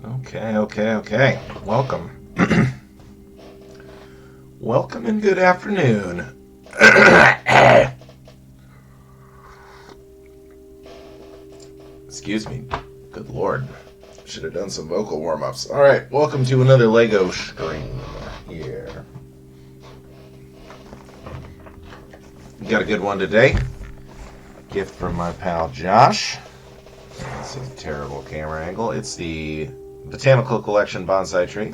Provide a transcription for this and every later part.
Okay. Welcome. Welcome and good afternoon. Excuse me. Good Lord. Should have done some vocal warm-ups. Alright, welcome to another Lego stream here. We got a good one today. Gift from my pal Josh. This is a terrible camera angle. It's the Botanical Collection Bonsai tree.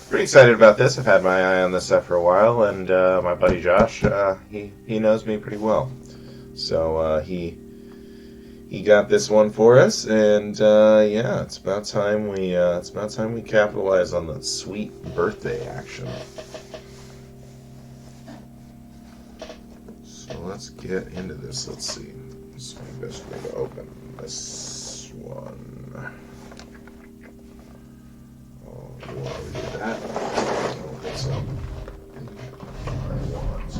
Pretty excited about this. I've had my eye on this stuff for a while, and my buddy Josh, he knows me pretty well. So he got this one for us, and yeah, it's about time we capitalize on the sweet birthday action. So let's get into this. Let's see. This is my best way to open this one. You want to do that? Okay, so I want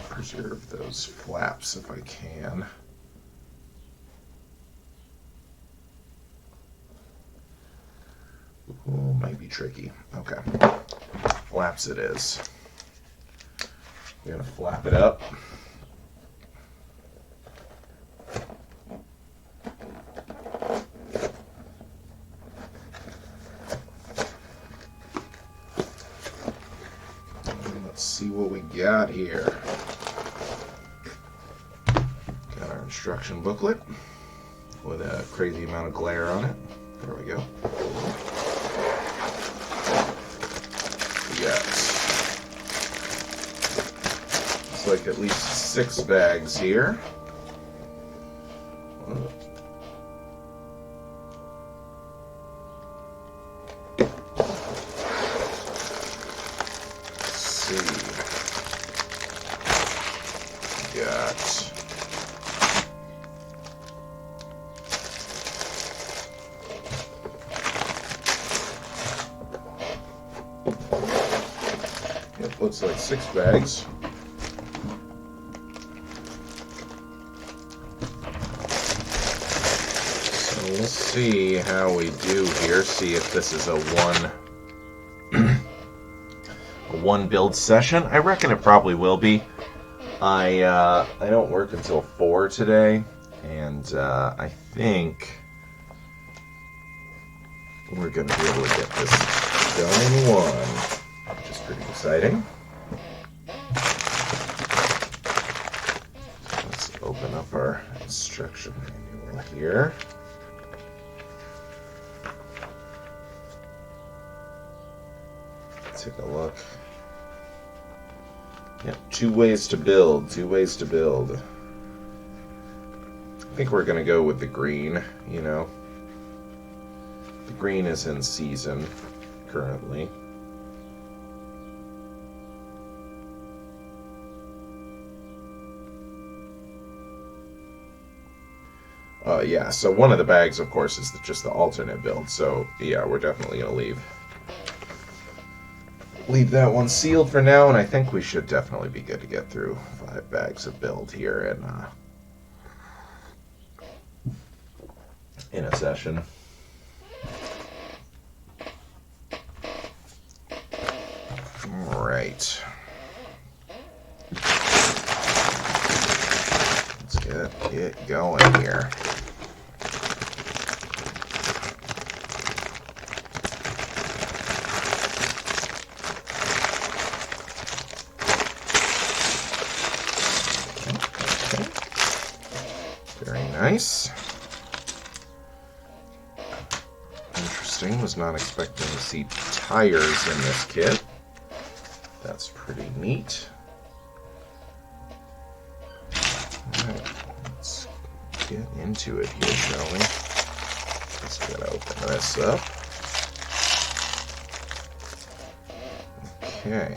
preserve those flaps if I can. Ooh, might be tricky. Okay, flaps it is. We're gonna flap it up. See what we got here. Got our instruction booklet with a crazy amount of glare on it. There we go. We got, looks like at least 6 bags here. Looks like 6 bags. So we'll see how we do here. See if this is a one build session. I reckon it probably will be. I don't work until 4 today, and I think we're gonna be able to get this done in 1, which is pretty exciting. Open up our instruction manual here. Take a look. Yeah, 2 ways to build. I think we're going to go with the green, you know. The green is in season currently. Yeah, so one of the bags, of course, is just the alternate build. So, yeah, we're definitely going to leave that one sealed for now, and I think we should definitely be good to get through 5 bags of build here in a session. All right. Let's get it going here. Nice. Interesting. Was not expecting to see tires in this kit. That's pretty neat. Alright, let's get into it here, shall we? Just gotta open this up. Okay.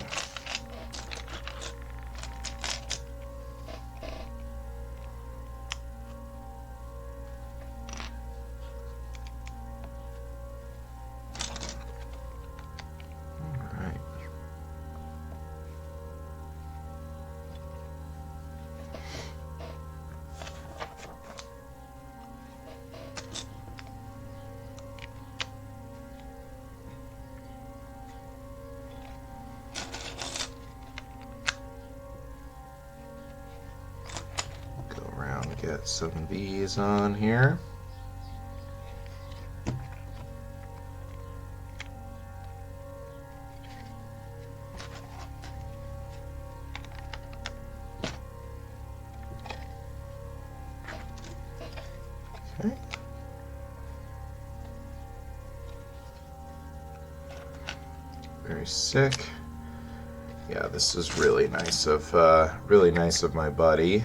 Get some of these on here. Okay. Very sick. Yeah, this is really nice of my buddy.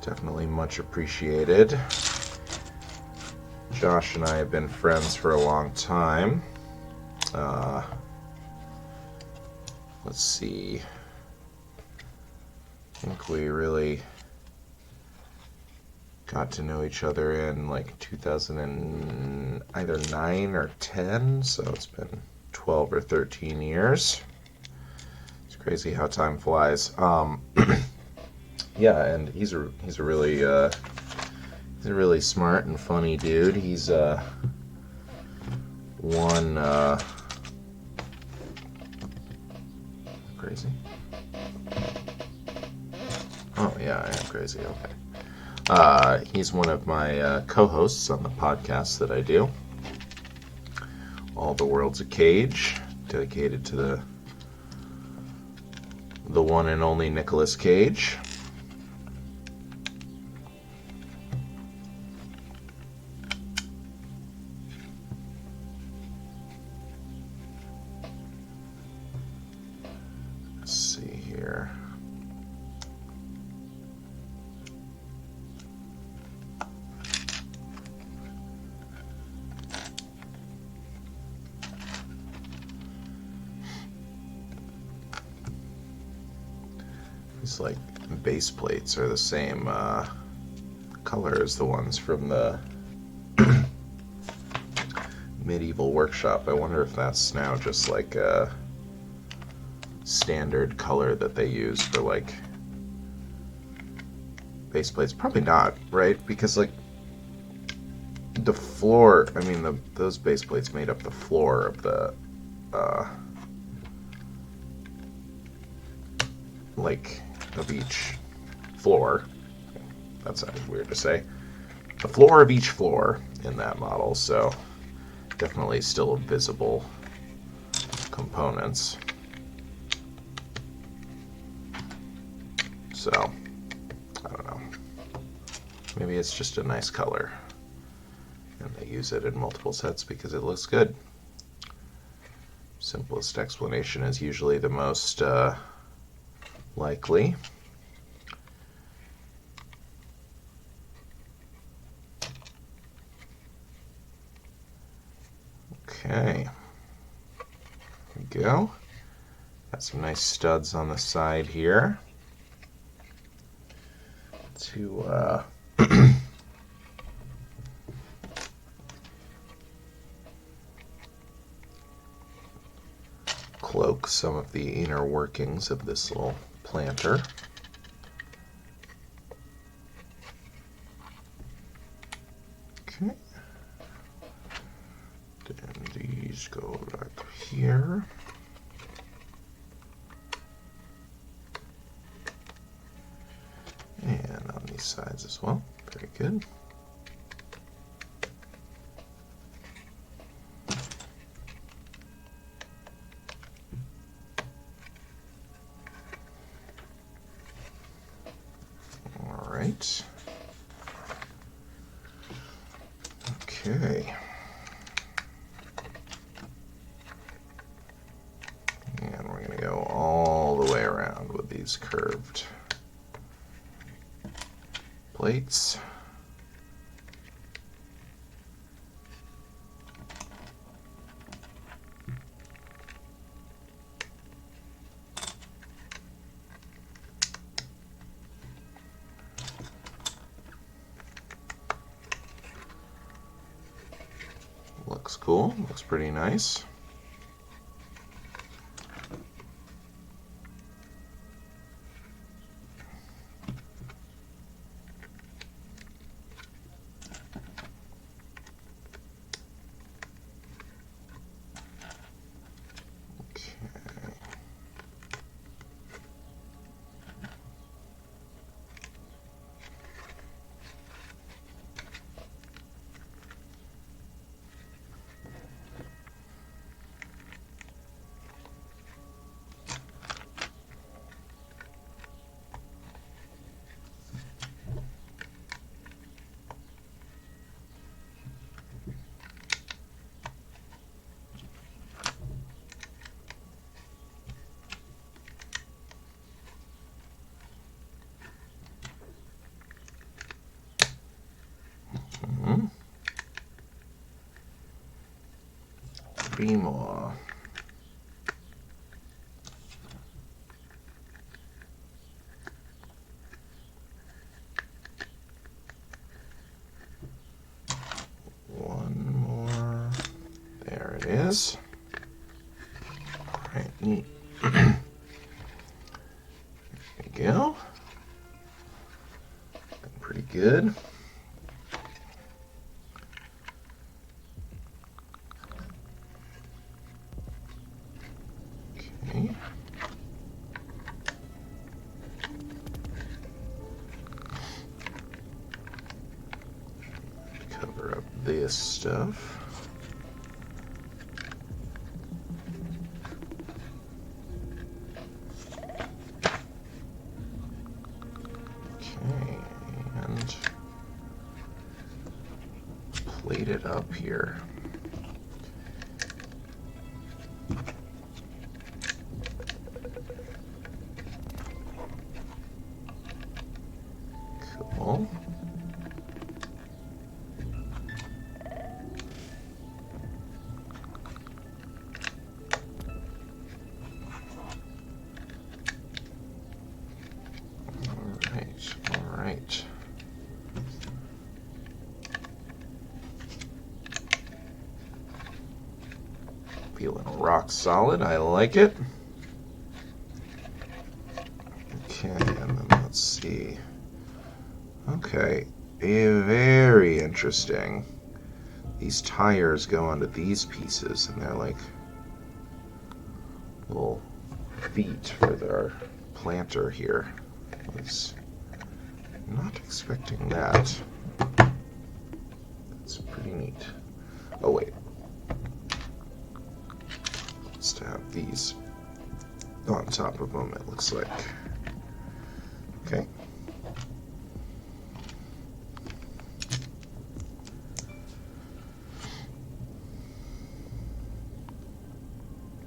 Definitely much appreciated. Josh and I have been friends for a long time. Let's see. I think we really got to know each other in like 2009 or 10, so it's been 12 or 13 years. It's crazy how time flies. Yeah, and he's a really smart and funny dude. He's crazy. Oh yeah, I am crazy. Okay. He's one of my co-hosts on the podcast that I do. All the World's a Cage, dedicated to the one and only Nicolas Cage. Let's see here. These like base plates are the same color as the ones from the medieval workshop. I wonder if that's now just like a standard color that they use for like base plates. Probably not, right? Because like the floor, I mean those base plates made up the floor of the like of each floor. That sounded weird to say. The floor of each floor in that model, so definitely still visible components. So, I don't know. Maybe it's just a nice color. And they use it in multiple sets because it looks good. Simplest explanation is usually the most likely. Okay. There we go. Got some nice studs on the side here to cloak some of the inner workings of this little planter. Okay. Then these go like here. And on these sides as well. Very good. All right. Okay. And we're going to go all the way around with these curved plates. Looks cool, looks pretty nice. 3 more. One more. There it is. All right, neat. There you go. Pretty good. Okay. Cover up this stuff. Okay, and plate it up here. Cool. All right. Feeling rock solid. I like it. Okay, and then let's see. Okay, very interesting. These tires go onto these pieces, and they're like little feet for our planter here. I was not expecting that. That's pretty neat. Oh wait. Just to have these on top of them, it looks like. Okay.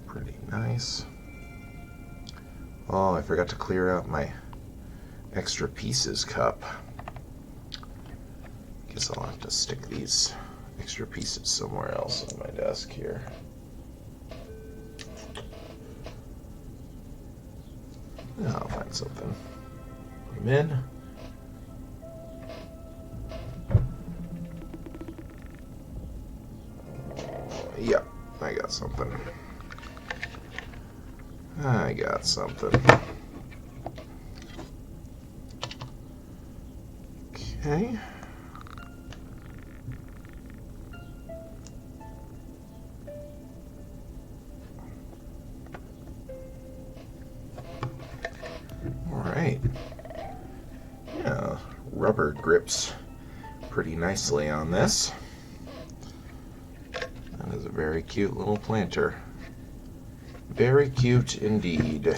Pretty nice. Oh, I forgot to clear out my extra pieces cup. Guess I'll have to stick these extra pieces somewhere else on my desk here. Yeah, I'll find something. Put them in. Yeah, I got something. I got something. Okay. All right. Yeah, rubber grips pretty nicely on this. That is a very cute little planter. Very cute indeed.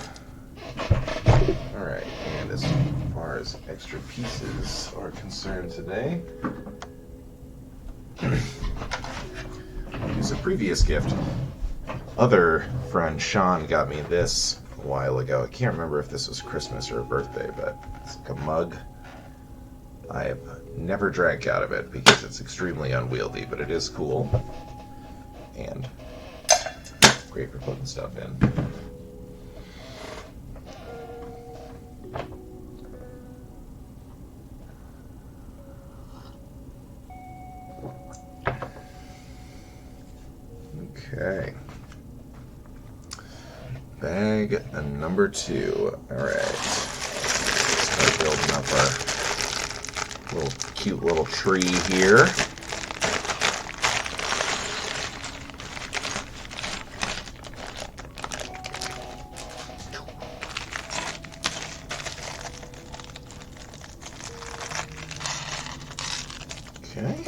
Alright, and as far as extra pieces are concerned today, here's a previous gift. Other friend Sean got me this a while ago. I can't remember if this was Christmas or a birthday, but it's like a mug. I've never drank out of it because it's extremely unwieldy, but it is cool. And great for putting stuff in. Okay. Bag number 2. Alright. Start building up our cute little tree here. Okay.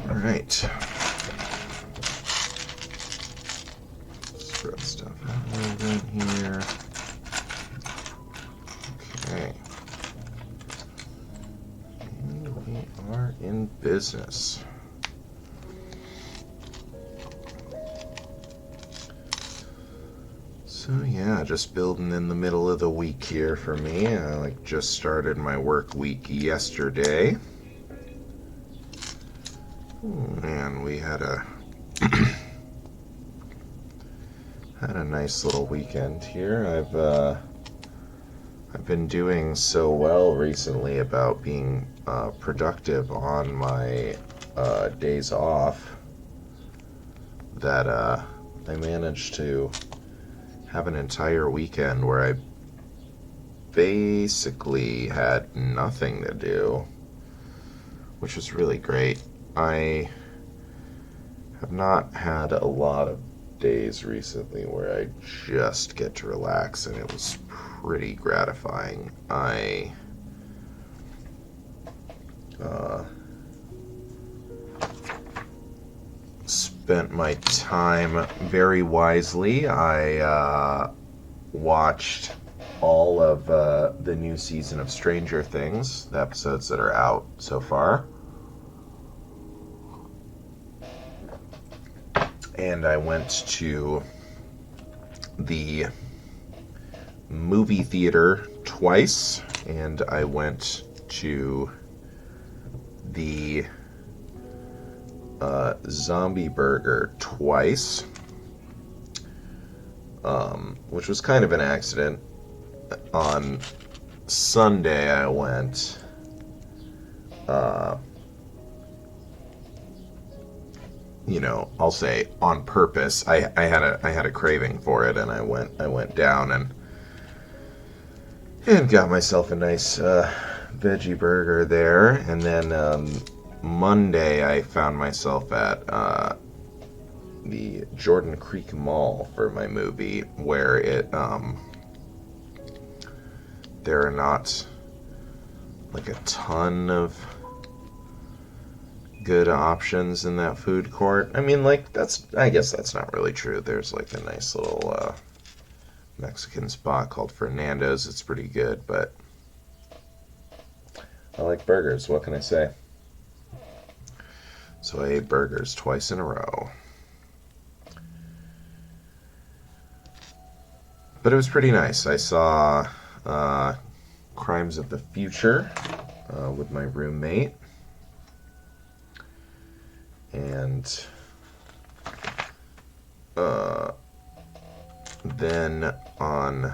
All right. Spread stuff out a little bit here. Okay. And we are in business. So yeah, just building in the middle of the week here for me. I just started my work week yesterday. And we had a Had a nice little weekend here. I've been doing so well recently about being productive on my days off that I managed to have an entire weekend where I basically had nothing to do, which was really great. I have not had a lot of days recently where I just get to relax, and it was pretty gratifying. I spent my time very wisely. I watched all of the new season of Stranger Things, the episodes that are out so far. And I went to the movie theater twice, and I went to the Zombie Burger twice, which was kind of an accident. On Sunday I went I'll say on purpose. I had a craving for it, and I went down and got myself a nice veggie burger there. And then Monday I found myself at the Jordan Creek Mall for my movie, where there are not like a ton of good options in that food court. I mean, I guess that's not really true. There's like a nice little Mexican spot called Fernando's. It's pretty good, but I like burgers. What can I say? So I ate burgers twice in a row. But it was pretty nice. I saw Crimes of the Future with my roommate. And then on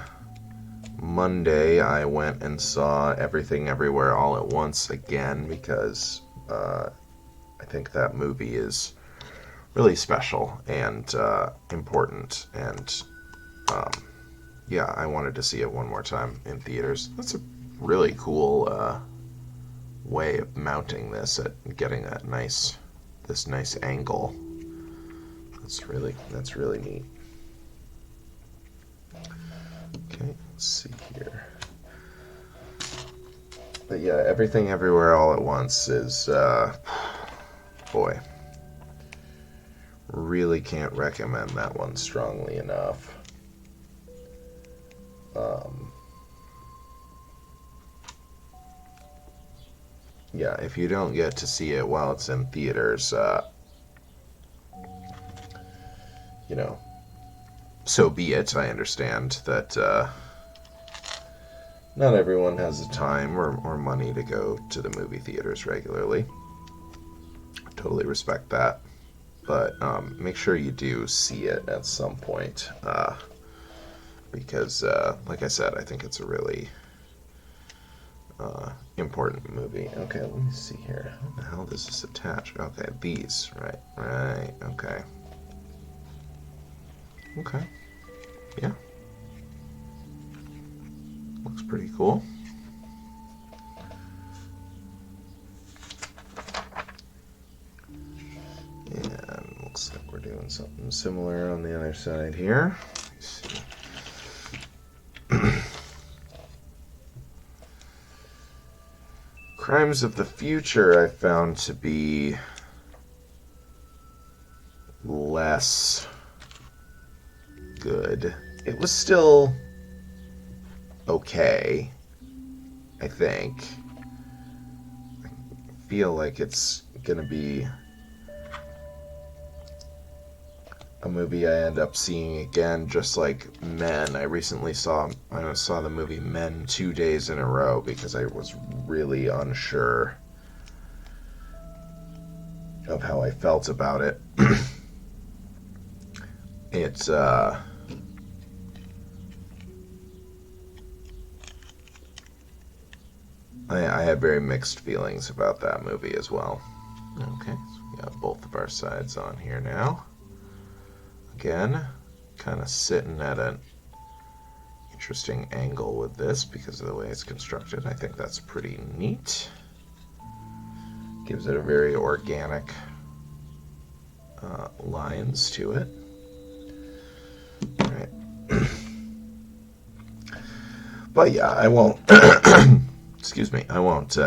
Monday I went and saw Everything Everywhere All at Once again, because I think that movie is really special and important, and yeah, I wanted to see it one more time in theaters. That's a really cool way of mounting this, at getting this nice angle. That's really neat. Okay, let's see here. But yeah, Everything Everywhere All at Once is boy, really can't recommend that one strongly enough. Yeah, if you don't get to see it while it's in theaters, so be it. I understand that not everyone has the time or money to go to the movie theaters regularly. Totally respect that. But make sure you do see it at some point, because, like I said, I think it's a really important movie. Okay, let me see here. How the hell does this attach? Okay, these. Right, okay. Okay. Yeah. Looks pretty cool. And looks like we're doing something similar on the other side here. Let's see. Crimes of the Future I found to be less good. It was still okay, I think. I feel like it's gonna be a movie I end up seeing again, just like Men. I saw the movie Men 2 days in a row because I was really unsure of how I felt about it. It's I had very mixed feelings about that movie as well. Okay, so we got both of our sides on here now. Again, kind of sitting at an interesting angle with this because of the way it's constructed. I think that's pretty neat. Gives it a very organic lines to it. All right. But yeah, I won't. Excuse me. I won't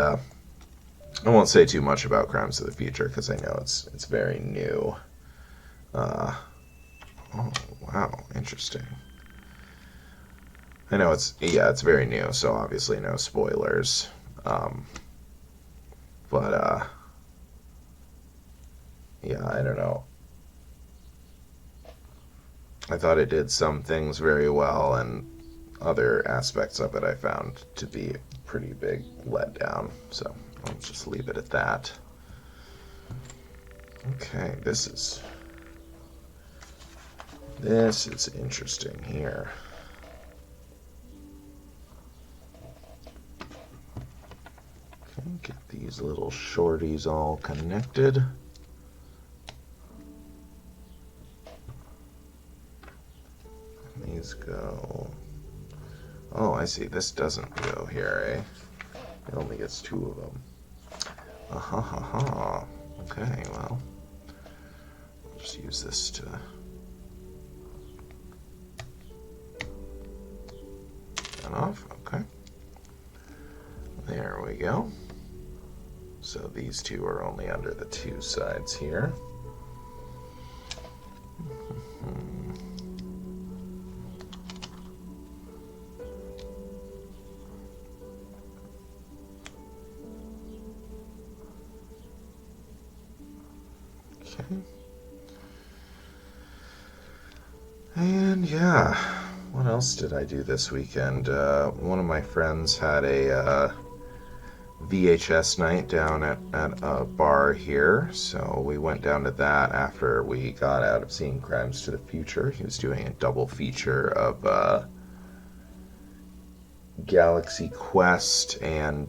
say too much about Crimes of the Future because I know it's very new. Oh wow, interesting. I know it's very new, so obviously no spoilers. But yeah, I don't know. I thought it did some things very well, and other aspects of it I found to be a pretty big letdown. So I'll just leave it at that. Okay, this is interesting here. Okay, get these little shorties all connected. These go. Oh, I see. This doesn't go here, eh? It only gets 2 of them. Okay, well, I'll just use this to turn off. Okay. There we go. So these 2 are only under the 2 sides here. And yeah, what else did I do this weekend? One of my friends had a VHS night down at a bar here, so we went down to that after we got out of seeing Crimes to the Future. He was doing a double feature of Galaxy Quest and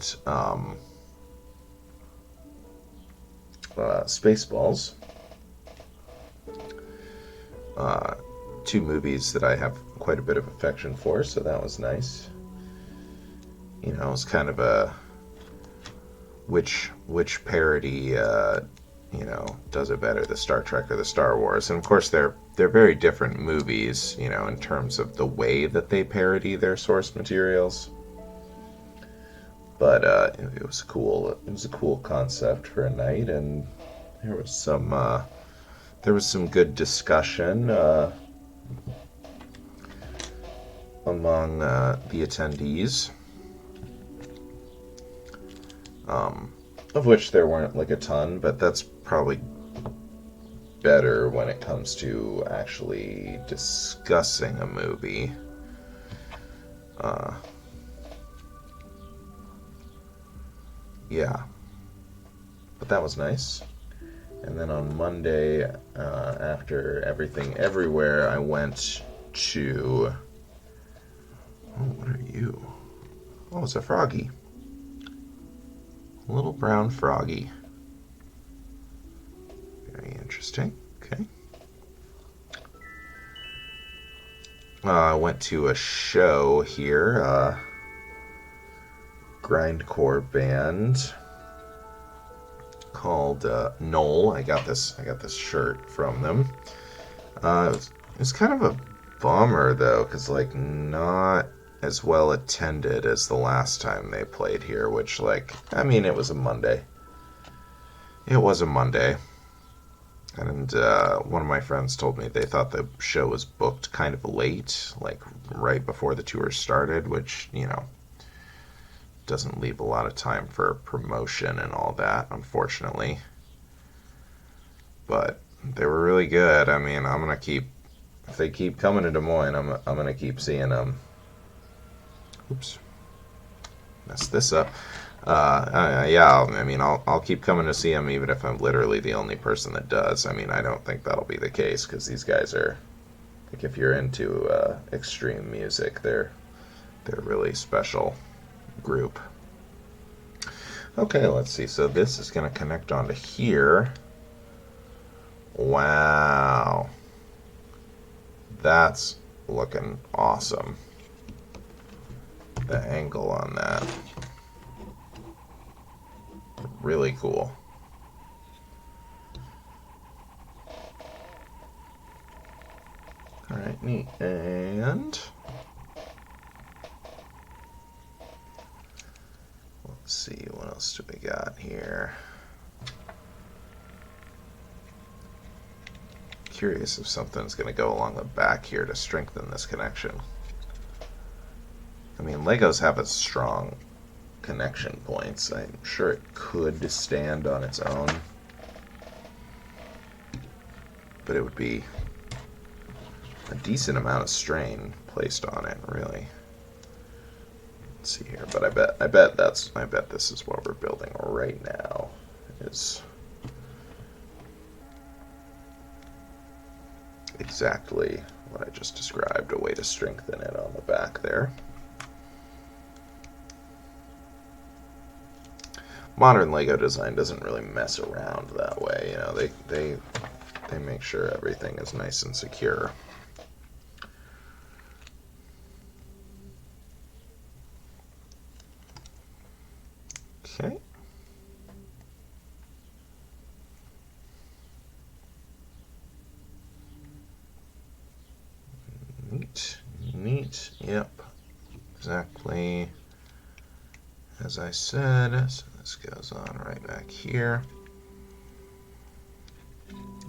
Spaceballs. 2 movies that I have quite a bit of affection for, so that was nice. You know, it's kind of a which parody does it better, the Star Trek or the Star Wars. And of course they're very different movies, you know, in terms of the way that they parody their source materials. But it was cool. It was a cool concept for a night, and there was some good discussion among the attendees, of which there weren't like a ton, but that's probably better when it comes to actually discussing a movie. Yeah, but that was nice. And then on Monday, after Everything Everywhere, I went to... Oh, what are you? Oh, it's a froggy. A little brown froggy. Very interesting. Okay. I went to a show here. Grindcore band called Knoll. I got this shirt from them. It was kind of a bummer though, because like not as well attended as the last time they played here, which like, I mean, it was a Monday. It was a Monday. And one of my friends told me they thought the show was booked kind of late, like right before the tour started, which, you know, doesn't leave a lot of time for promotion and all that, unfortunately. But they were really good. I mean, I'm gonna keep, if they keep coming to Des Moines, I'm gonna keep seeing them. Oops, messed this up. Yeah, I mean, I'll keep coming to see them even if I'm literally the only person that does. I mean, I don't think that'll be the case because these guys are Like if you're into extreme music, they're a really special group. Okay, let's see. So this is going to connect onto here. Wow. That's looking awesome. The angle on that. Really cool. Alright, neat. And let's see, what else do we got here? Curious if something's going to go along the back here to strengthen this connection. I mean, Legos have its strong connection points. I'm sure it could stand on its own, but it would be a decent amount of strain placed on it, really. Let's see here, but I bet this is what we're building right now. Is exactly what I just described, a way to strengthen it on the back there. Modern Lego design doesn't really mess around that way. You know, they make sure everything is nice and secure. Okay. Neat. Yep. Exactly as I said. So this goes on right back here.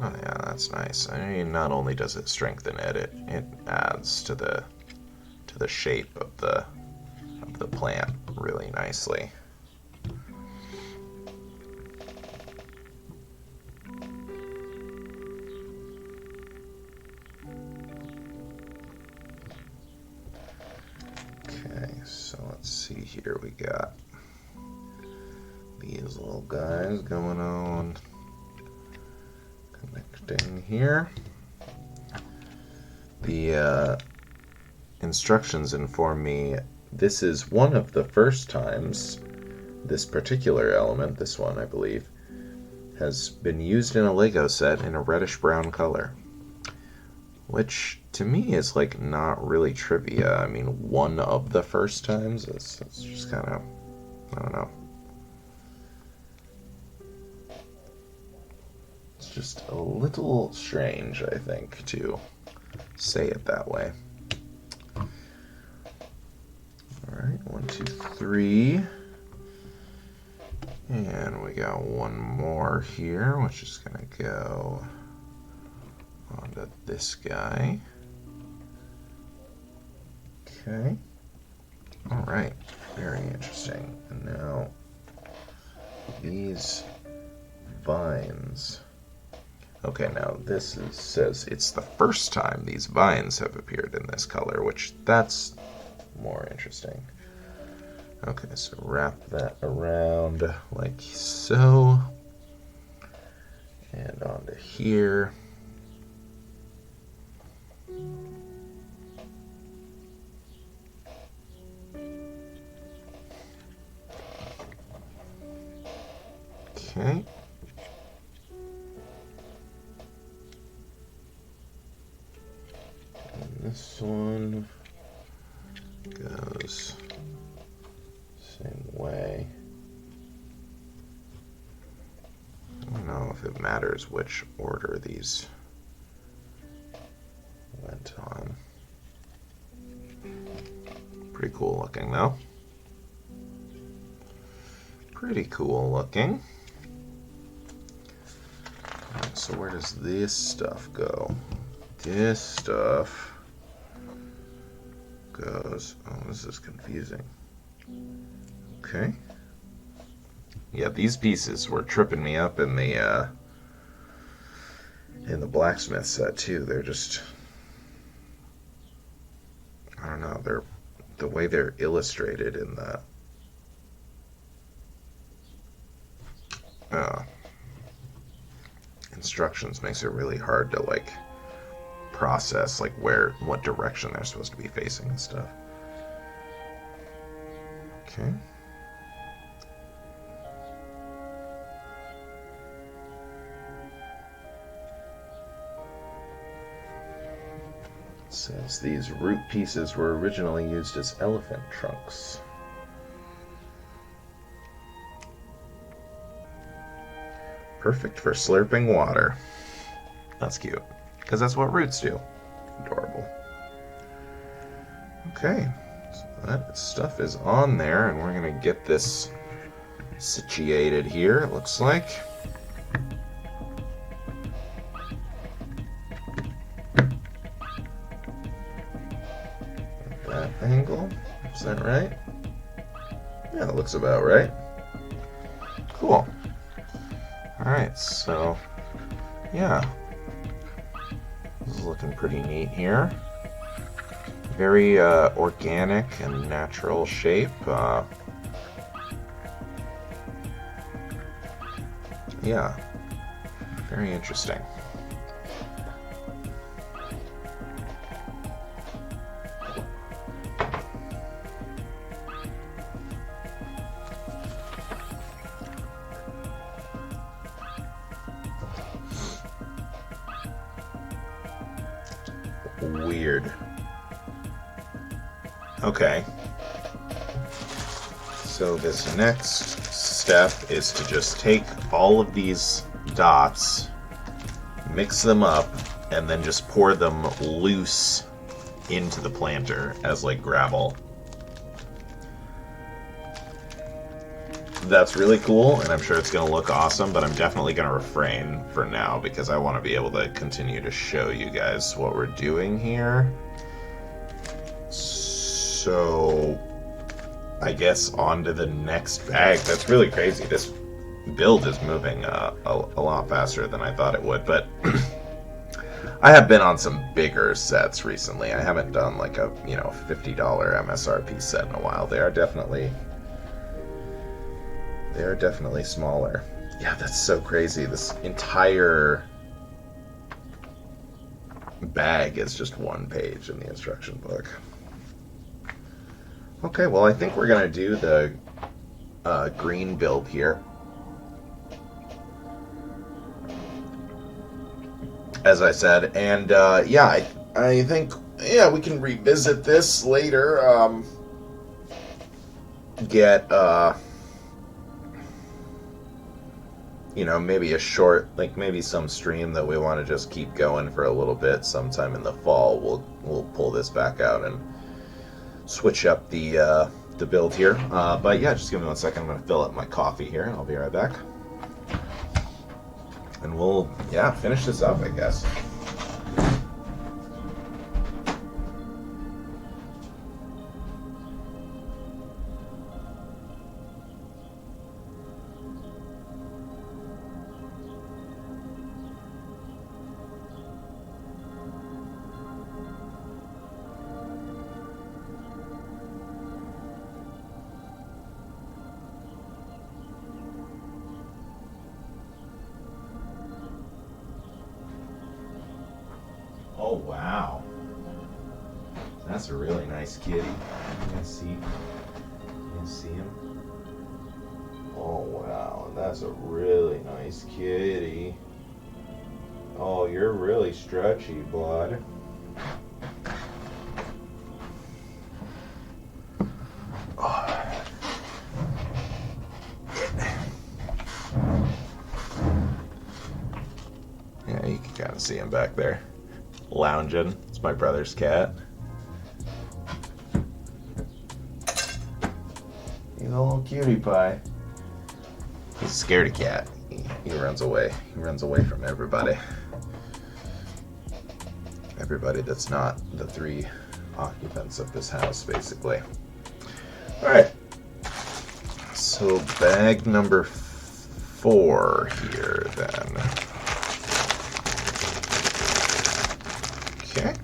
Oh yeah, that's nice. I mean, not only does it strengthen it, it adds to the shape of the plant really nicely. Okay, so let's see here. We got these little guys going on, connecting here. The instructions inform me this is one of the first times this particular element, this one I believe, has been used in a Lego set in a reddish-brown color. Which, to me, is like not really trivia. I mean, one of the first times, it's just kind of, I don't know. It's just a little strange, I think, to say it that way. Alright, 1, 2, 3. And we got one more here, which is going to go onto this guy. Okay. Alright, very interesting. And now, these vines. Okay, now this says it's the first time these vines have appeared in this color, which that's more interesting. Okay, so wrap that around like so. And onto here. Okay. And this one goes same way. I don't know if it matters which order these went on. Pretty cool looking though. Pretty cool looking. Alright, so where does this stuff go? This stuff goes, oh, this is confusing. Okay. Yeah, these pieces were tripping me up in the blacksmith set too. They're just, I don't know, they're the way they're illustrated in the instructions makes it really hard to like process, like what direction they're supposed to be facing and stuff. Okay. It says these root pieces were originally used as elephant trunks. Perfect for slurping water. That's cute, because that's what roots do. Adorable. Okay, so that stuff is on there, and we're going to get this situated here, it looks like. That angle, is that right? Yeah, that looks about right. Cool. Alright, so, yeah. This is looking pretty neat here. Very organic and natural shape. Yeah, very interesting. Weird. Okay. So this next step is to just take all of these dots, mix them up, and then just pour them loose into the planter as like gravel. That's really cool, and I'm sure it's going to look awesome, but I'm definitely going to refrain for now because I want to be able to continue to show you guys what we're doing here. So, I guess on to the next bag. That's really crazy. This build is moving a lot faster than I thought it would, but I have been on some bigger sets recently. I haven't done like a, $50 MSRP set in a while. They are definitely smaller. Yeah, that's so crazy. This entire bag is just one page in the instruction book. Okay, well, I think we're going to do the green build here. As I said, and yeah, I think, yeah, we can revisit this later. Get, maybe a short, like maybe some stream that we want to just keep going for a little bit sometime in the fall. We'll pull this back out and switch up the build here. But yeah, just give me 1 second. I'm going to fill up my coffee here, and I'll be right back. And we'll, yeah, finish this up, I guess. Oh, wow. That's a really nice kitty. You guys see him? Oh, wow. That's a really nice kitty. Oh, you're really stretchy, bud. Oh. Yeah, you can kind of see him back there. Lounging. It's my brother's cat. He's a little cutie pie. He's a scaredy cat. He runs away. He runs away from everybody. Everybody that's not the 3 occupants of this house, basically. Alright. So bag number 4 here, then. Okay.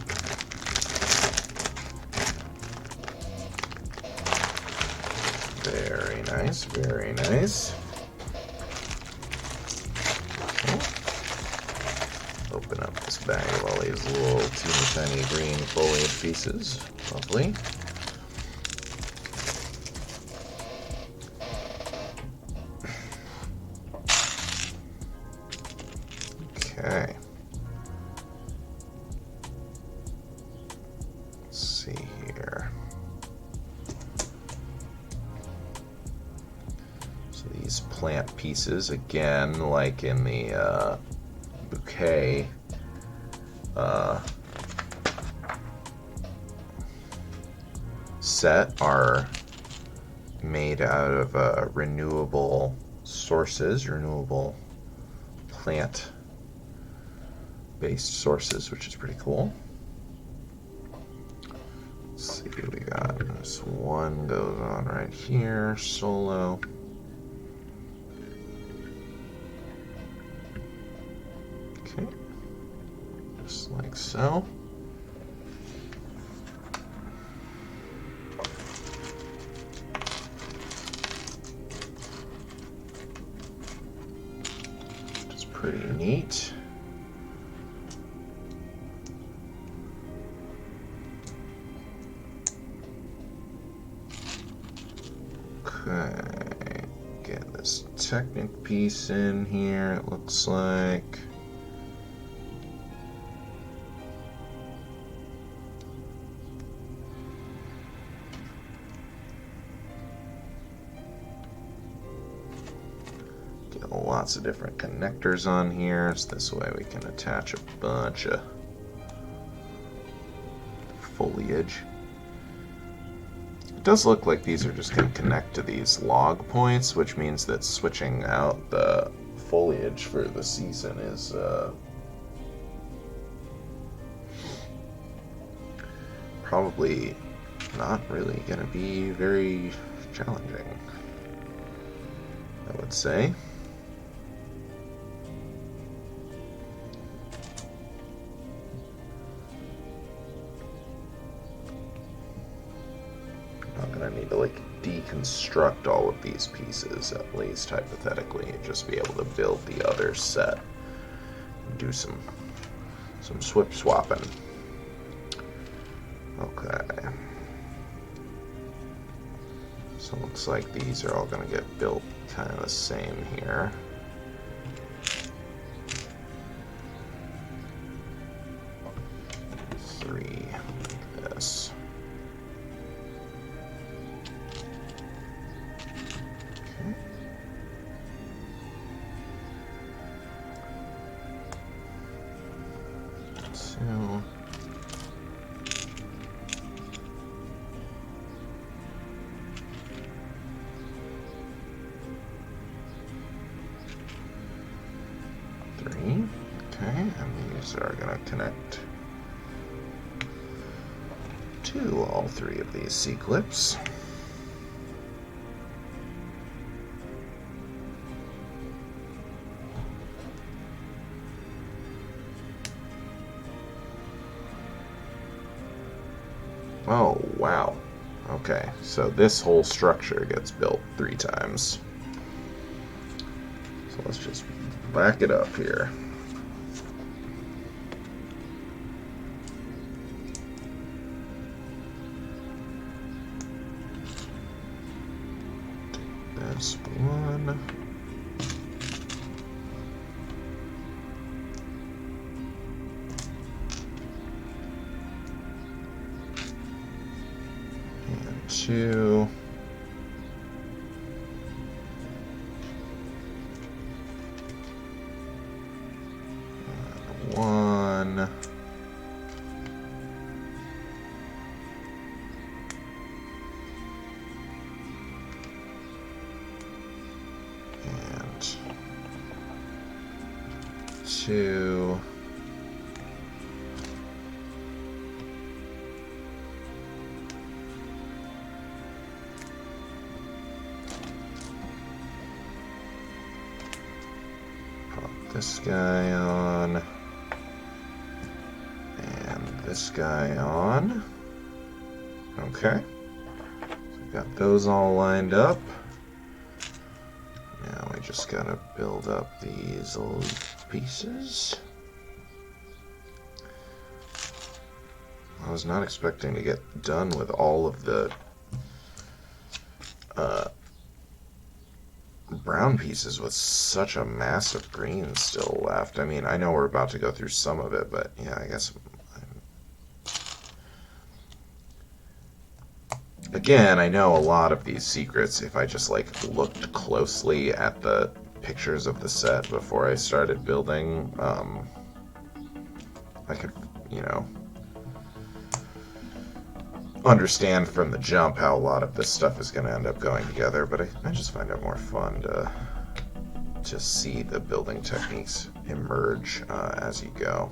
Very nice, very nice. Okay. Open up this bag of all these little teeny tiny green foliage pieces. Lovely. Okay. Let's see here. So these plant pieces, again, like in the bouquet, set, are made out of renewable sources, renewable plant based sources, which is pretty cool. Let's see what we got. This one goes on right here, solo. Okay, just like so. Which is pretty neat. Okay, get this Technic piece in here, it looks like. Get lots of different connectors on here, so this way we can attach a bunch of foliage. It does look like these are just going to connect to these log points, which means that switching out the foliage for the season is probably not really going to be very challenging, I would say. I need to like deconstruct all of these pieces, at least hypothetically, and just be able to build the other set and do some swip swapping. Okay. So it looks like these are all going to get built kind of the same here. Three like this. Two. Three. Okay, and these are going to connect to all three of these C-clips. Oh, wow. Okay, so this whole structure gets built 3 times. So let's just back it up here. This one. And 2. And 1. And 2. Pop this guy on. And this guy on. Okay. So we've got those all lined up. Now we just gotta build up these little pieces. I was not expecting to get done with all of the brown pieces with such a massive green still left. I mean, I know we're about to go through some of it, but yeah, I guess... Again, I know a lot of these secrets if I just like looked closely at the pictures of the set before I started building. I could, you know, understand from the jump how a lot of this stuff is going to end up going together, but I just find it more fun to see the building techniques emerge as you go.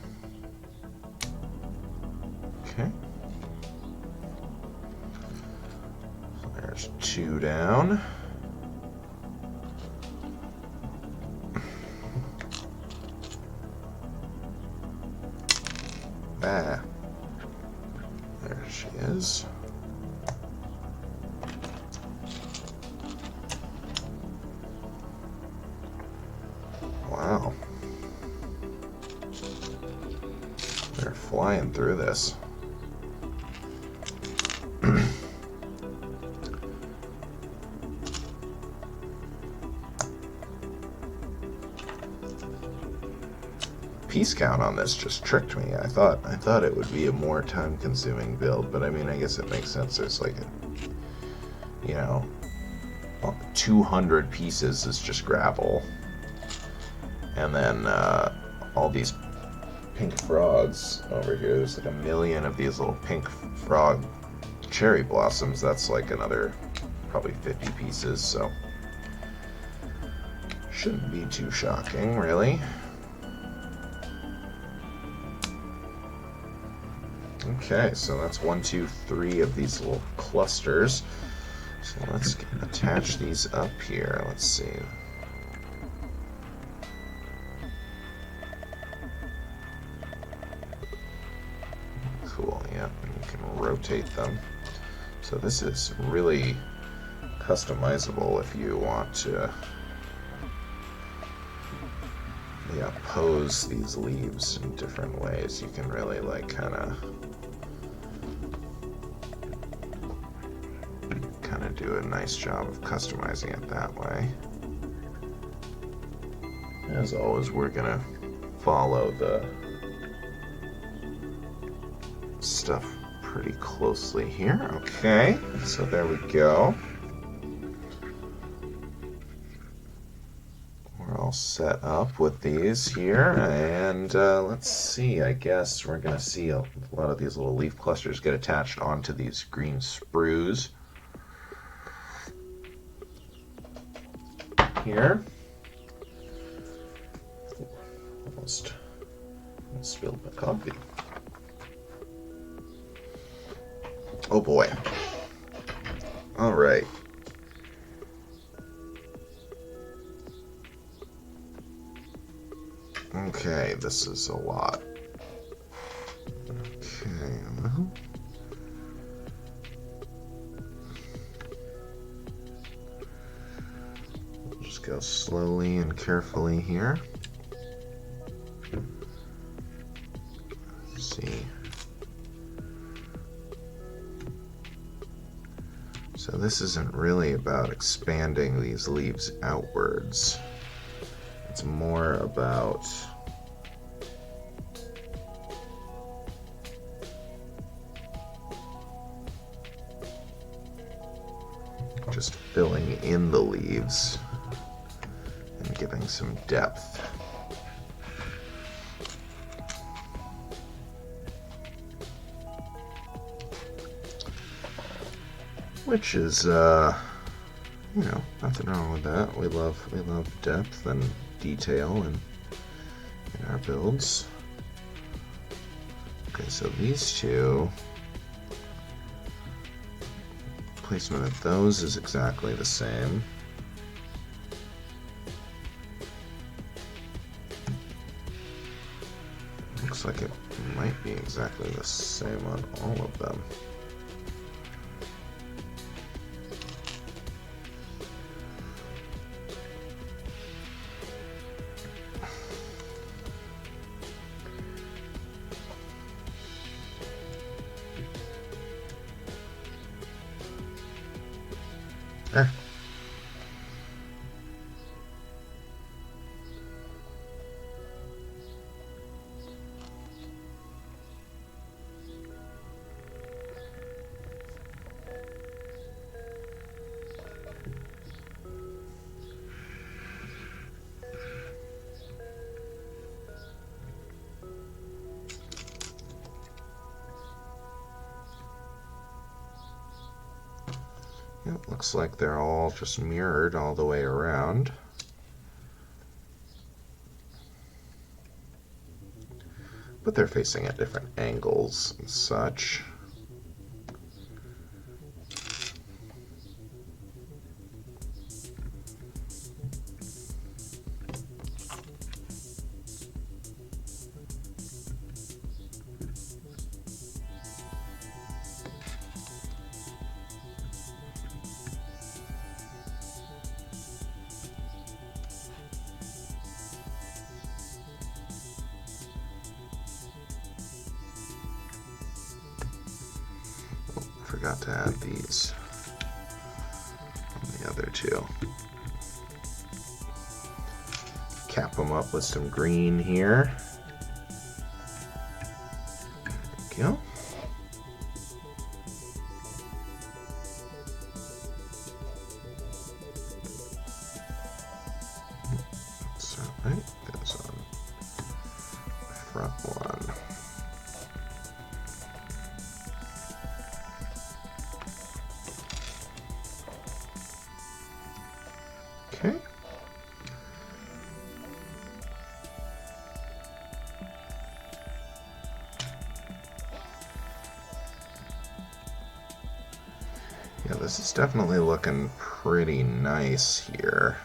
Okay. So there's 2 down. Ah. There she is. Wow. They're flying through this. Piece count on this just tricked me. I thought it would be a more time-consuming build, but I mean, I guess it makes sense. There's like, you know, 200 pieces is just gravel, and then all these pink frogs over here. There's like 1 million of these little pink frog cherry blossoms. That's like another probably 50 pieces, so shouldn't be too shocking, really. Okay, so that's 1, 2, 3 of these little clusters. So let's attach these up here. Let's see. Cool, yeah, and you can rotate them. So this is really customizable if you want to pose these leaves in different ways. You can really like kind of do a nice job of customizing it that way. As always, we're gonna follow the stuff pretty closely here. Okay, so there we go. We're all set up with these here, and let's see, I guess we're gonna see a lot of these little leaf clusters get attached onto these green sprues here. Almost spilled my coffee. Oh boy. All right. Okay, this is a lot. Okay, well. Just go slowly and carefully here. Let's see. So this isn't really about expanding these leaves outwards. It's more about just filling in the leaves and giving some depth. Which is, you know, nothing wrong with that. We love depth and detail in our builds. Okay, so these two, placement of those is exactly the same. Looks like it might be exactly the same on all of them. There. It looks like they're all just mirrored all the way around. But they're facing at different angles and such. Forgot to add these on the other two. Cap them up with some green here. There we go. That's right. Goes on the front one. Okay. Yeah, this is definitely looking pretty nice here.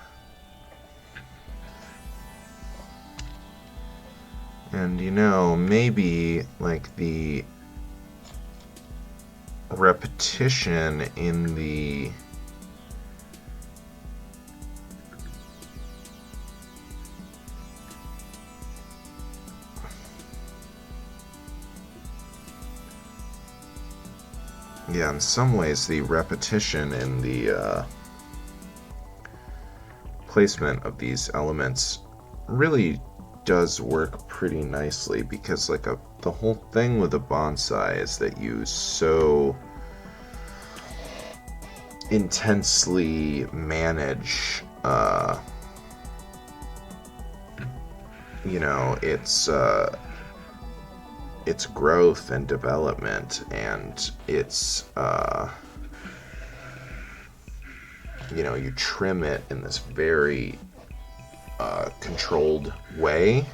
And you know, maybe like the repetition in the yeah, in some ways the repetition in the placement of these elements really does work pretty nicely, because like the whole thing with a bonsai is that you so intensely manage you know, its growth and development, and its you know, you trim it in this very controlled way.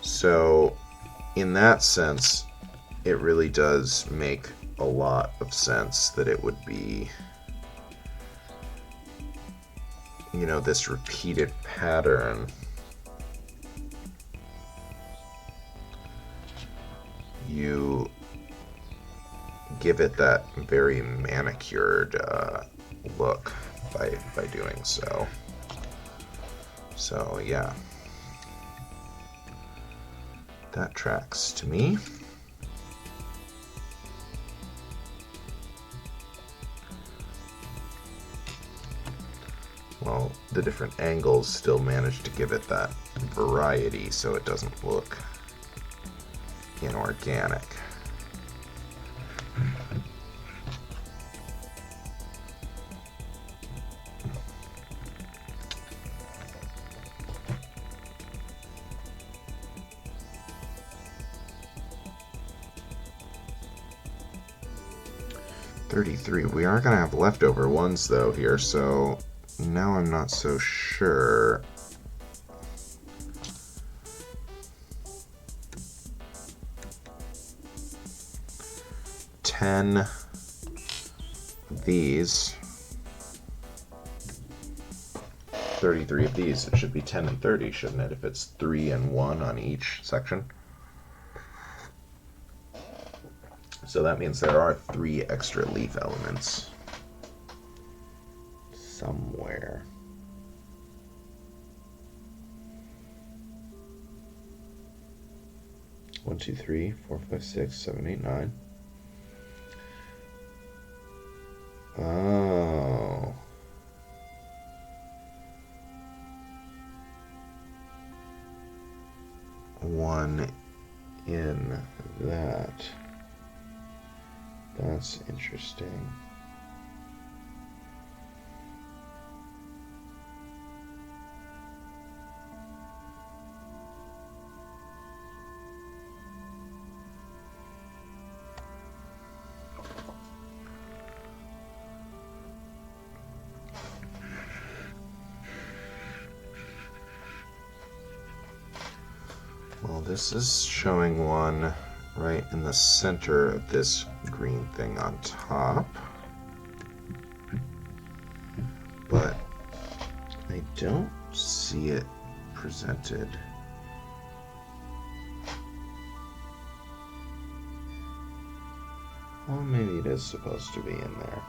So in that sense, it really does make a lot of sense that it would be, you know, this repeated pattern. You give it that very manicured look by doing so. So yeah, that tracks to me. Well, the different angles still manage to give it that variety, so it doesn't look inorganic. $33. We are going to have leftover ones though here, so now I'm not so sure. $10 of these. 33 of these. It should be 10 and 30, shouldn't it? If it's 3 and 1 on each section. So that means there are 3 extra leaf elements somewhere. One, two, three, 4, 5, 6, 7, 8, 9. Oh. one in that. That's interesting. Well, this is showing one right in the center of this green thing on top, but I don't see it presented. Well, maybe it is supposed to be in there.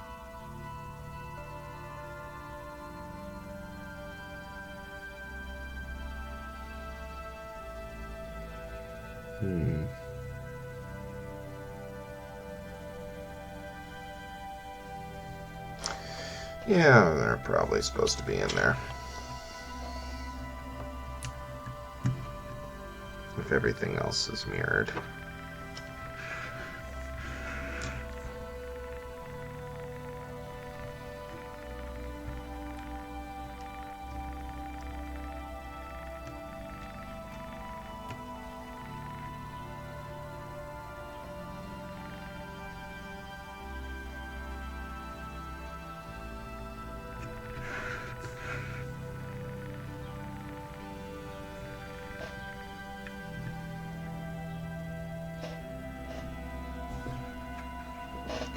Yeah, they're probably supposed to be in there. If everything else is mirrored.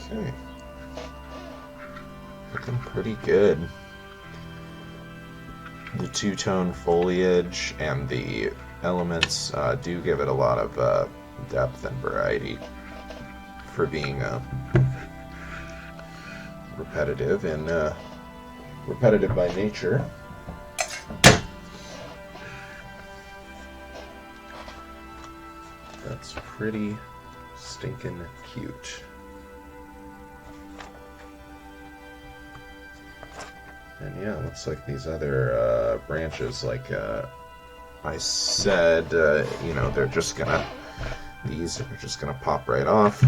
Okay. Looking pretty good. The two-tone foliage and the elements do give it a lot of depth and variety for being repetitive and repetitive by nature. That's pretty stinking cute. And yeah, it looks like these other branches, like I said, you know, these are just gonna pop right off,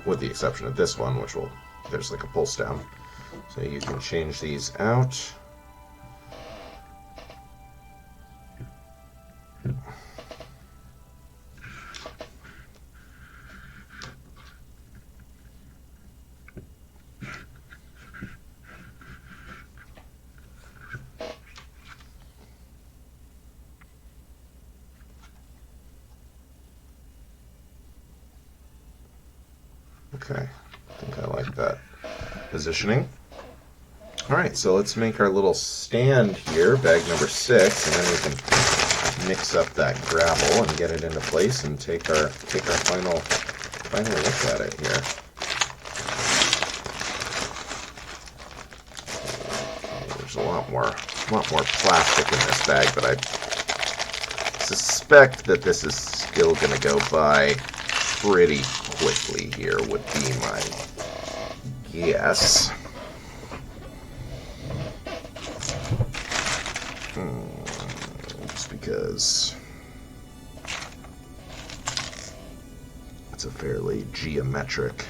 with the exception of this one, which there's like a pull stem. So you can change these out. Okay, I think I like that positioning. Alright, so let's make our little stand here, bag number 6, and then we can mix up that gravel and get it into place and take our final look at it here. Okay, there's a lot more plastic in this bag, but I suspect that this is still going to go by pretty quickly here, would be my guess. Just because it's a fairly geometric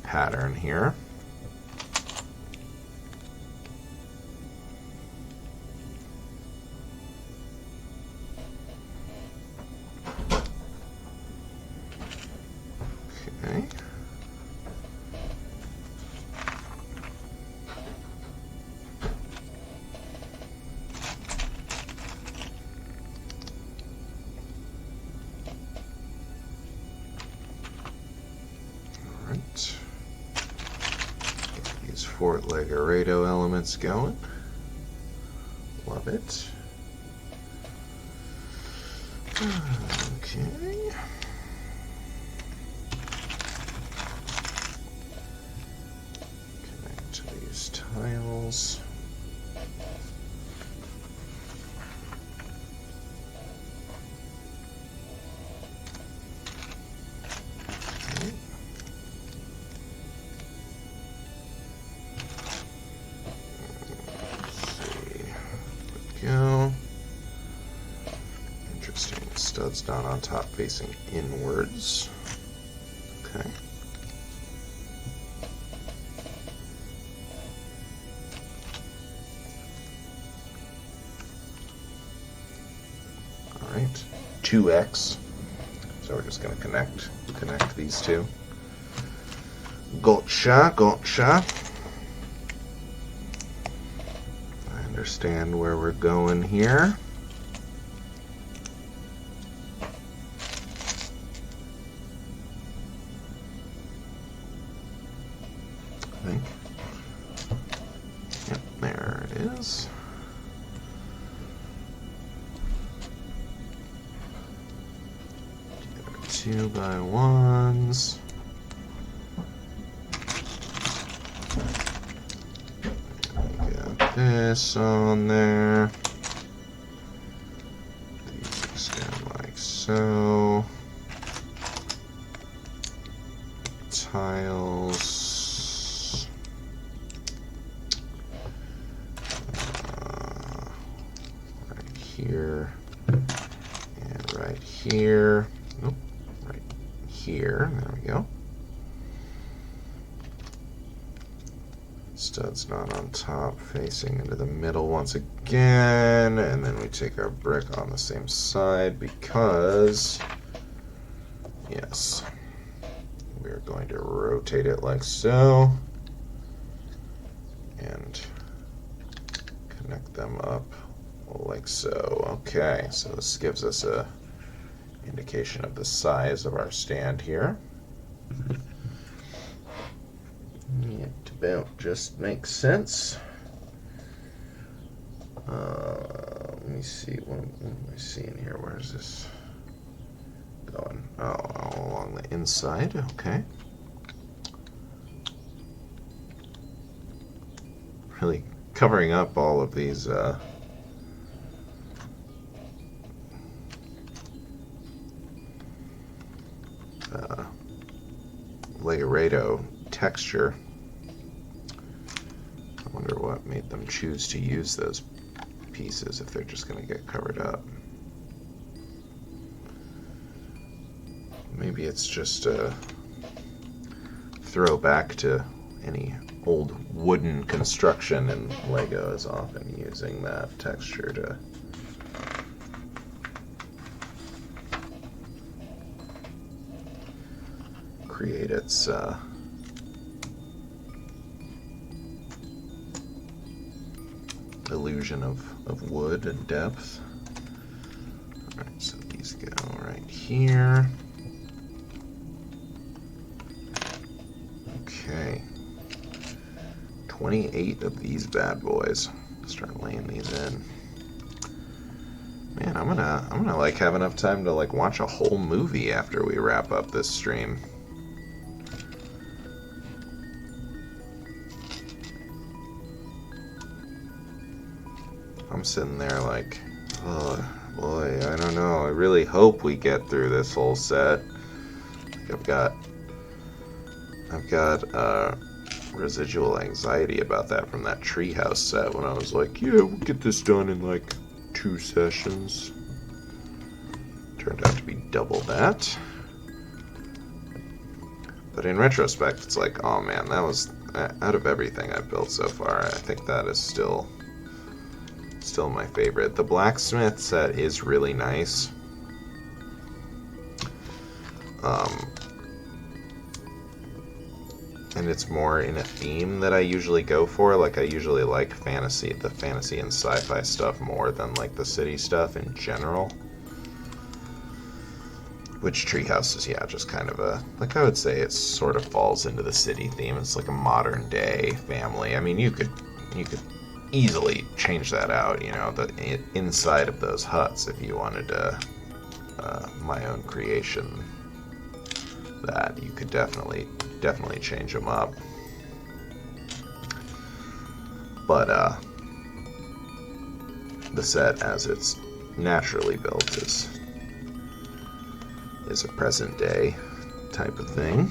pattern here. Okay. Alright. Get these Fort Legoredo elements going. Love it. Okay. Connect to these tiles. Okay. Let's see. There we go. Interesting studs Studs not on top, facing inwards. Okay. Alright, 2x. So we're just going to connect these two. Gotcha, gotcha. I understand where we're going here. I think. Yep, there it is. Two by ones. Got this on there. These extend like so. Tiles. Right here. And right here. Nope. Right here. There we go. Studs not on top, facing into the middle once again, and then we take our brick on the same side because, yes, we're going to rotate it like so and connect them up like so. Okay, so this gives us a indication of the size of our stand here. It about just makes sense. Let me see. What am I seeing here? Where is this going? Oh, all along the inside. Okay. Really covering up all of these Legorado texture. I wonder what made them choose to use those pieces if they're just going to get covered up. Maybe it's just a throwback to any old wooden construction, and Lego is often using that texture to create its illusion of wood and depth. Alright, so these go right here. Okay. 28 of these bad boys. Start laying these in. Man, I'm gonna like have enough time to like watch a whole movie after we wrap up this stream. I'm sitting there like, oh boy, I don't know. I really hope we get through this whole set. I've got residual anxiety about that from that treehouse set when I was like, yeah, we'll get this done in like 2 sessions. Turned out to be double that. But in retrospect, it's like, oh man, that was, out of everything I've built so far, I think that is still my favorite. The blacksmith set is really nice. And it's more in a theme that I usually go for. Like, I usually like fantasy, the fantasy and sci-fi stuff more than like the city stuff in general. Which Treehouse is, yeah, just kind of a, like, I would say it sort of falls into the city theme. It's like a modern day family. I mean, you could easily change that out, you know, the inside of those huts if you wanted to, my own creation, that you could definitely change them up. But the set as it's naturally built is a present day type of thing.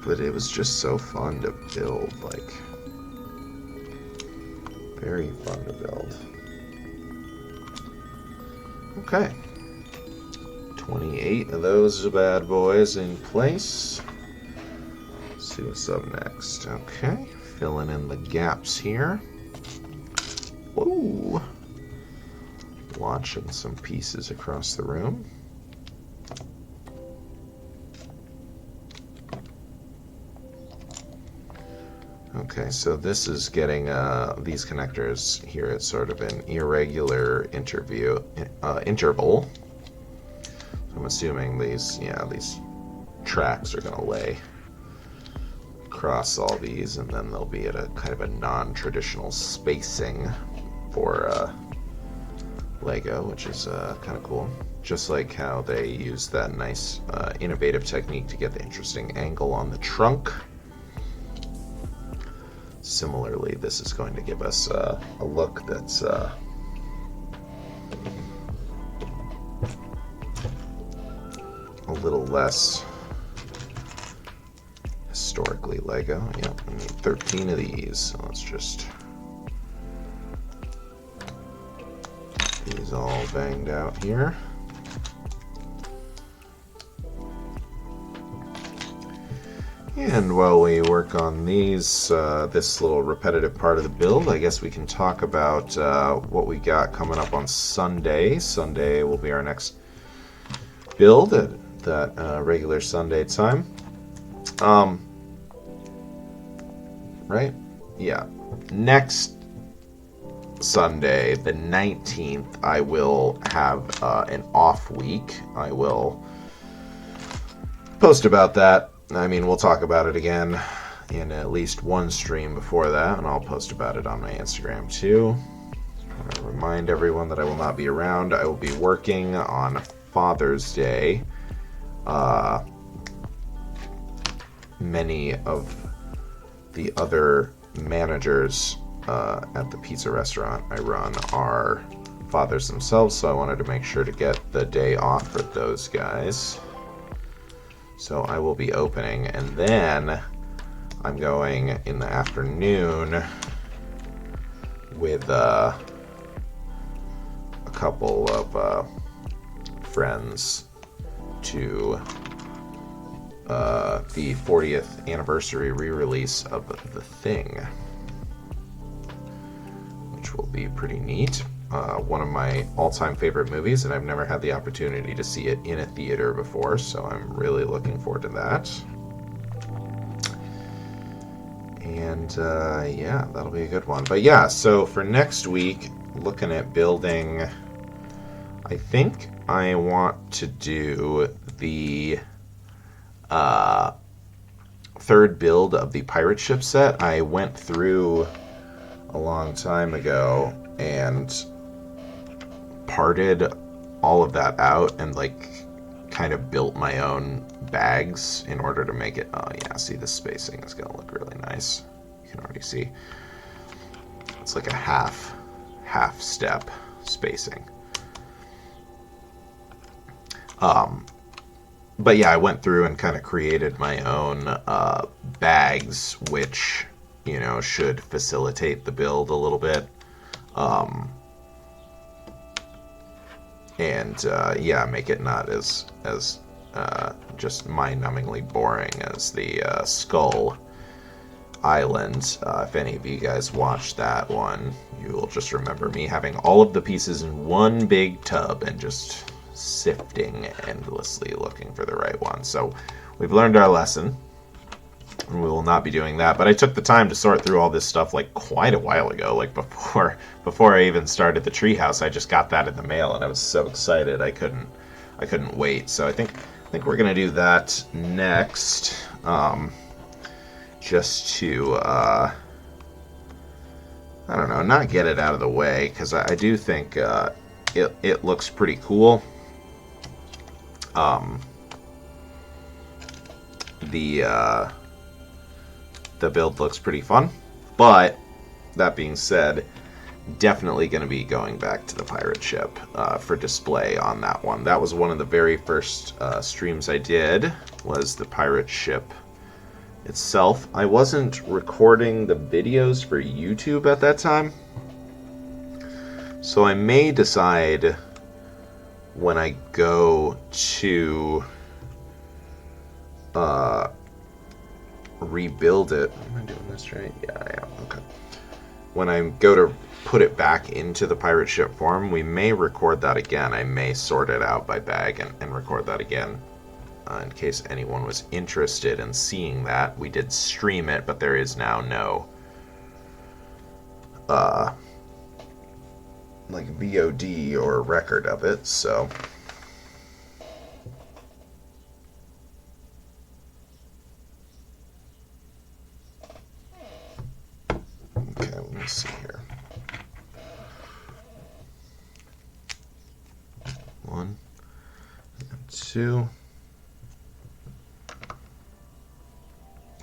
But it was just so fun to build, like, very fun to build. Okay. 28 of those bad boys in place. Let's see what's up next. Okay. Filling in the gaps here. Whoa. Launching some pieces across the room. Okay, so this is getting these connectors here at sort of an irregular interval. So I'm assuming these tracks are going to lay across all these, and then they'll be at a kind of a non-traditional spacing for Lego, which is kind of cool. Just like how they use that nice innovative technique to get the interesting angle on the trunk. Similarly, this is going to give us a look that's a little less historically Lego. Yep, I need 13 of these, so let's just get these all banged out here. And while we work on these, this little repetitive part of the build, I guess we can talk about what we got coming up on Sunday. Sunday will be our next build at that regular Sunday time. Right? Yeah. Next Sunday, the 19th, I will have an off week. I will post about that. I mean, we'll talk about it again in at least one stream before that, and I'll post about it on my Instagram too. I want to remind everyone that I will not be around. I will be working on Father's Day. Many of the other managers at the pizza restaurant I run are fathers themselves, so I wanted to make sure to get the day off for those guys. So I will be opening, and then I'm going in the afternoon with a couple of friends to the 40th anniversary re-release of The Thing, which will be pretty neat. One of my all-time favorite movies, and I've never had the opportunity to see it in a theater before, so I'm really looking forward to that. And yeah, that'll be a good one. But yeah, so for next week, looking at building, I think I want to do the third build of the pirate ship set. I went through a long time ago and parted all of that out and like kind of built my own bags in order to make it. Oh yeah, see, the spacing is gonna look really nice. You can already see it's like a half step spacing. But yeah, I went through and kind of created my own bags, which, you know, should facilitate the build a little bit. And yeah, make it not as just mind-numbingly boring as the Skull Island. If any of you guys watched that one, you will just remember me having all of the pieces in one big tub and just sifting endlessly looking for the right one. So we've learned our lesson, and we will not be doing that. But I took the time to sort through all this stuff like quite a while ago, like before I even started the treehouse. I just got that in the mail, and I was so excited I couldn't wait. So I think we're gonna do that next, just to I don't know, not get it out of the way, because I do think it looks pretty cool. The build looks pretty fun, but that being said, definitely going to be going back to the pirate ship for display on that one. That was one of the very first streams I did, was the pirate ship itself. I wasn't recording the videos for YouTube at that time, so I may decide when I go to rebuild it. Am I doing this right? Yeah, I am. Okay. When I go to put it back into the pirate ship form, we may record that again. I may sort it out by bag and record that again. In case anyone was interested in seeing that. We did stream it, but there is now no like VOD or record of it, so okay, let me see here. 1 and 2,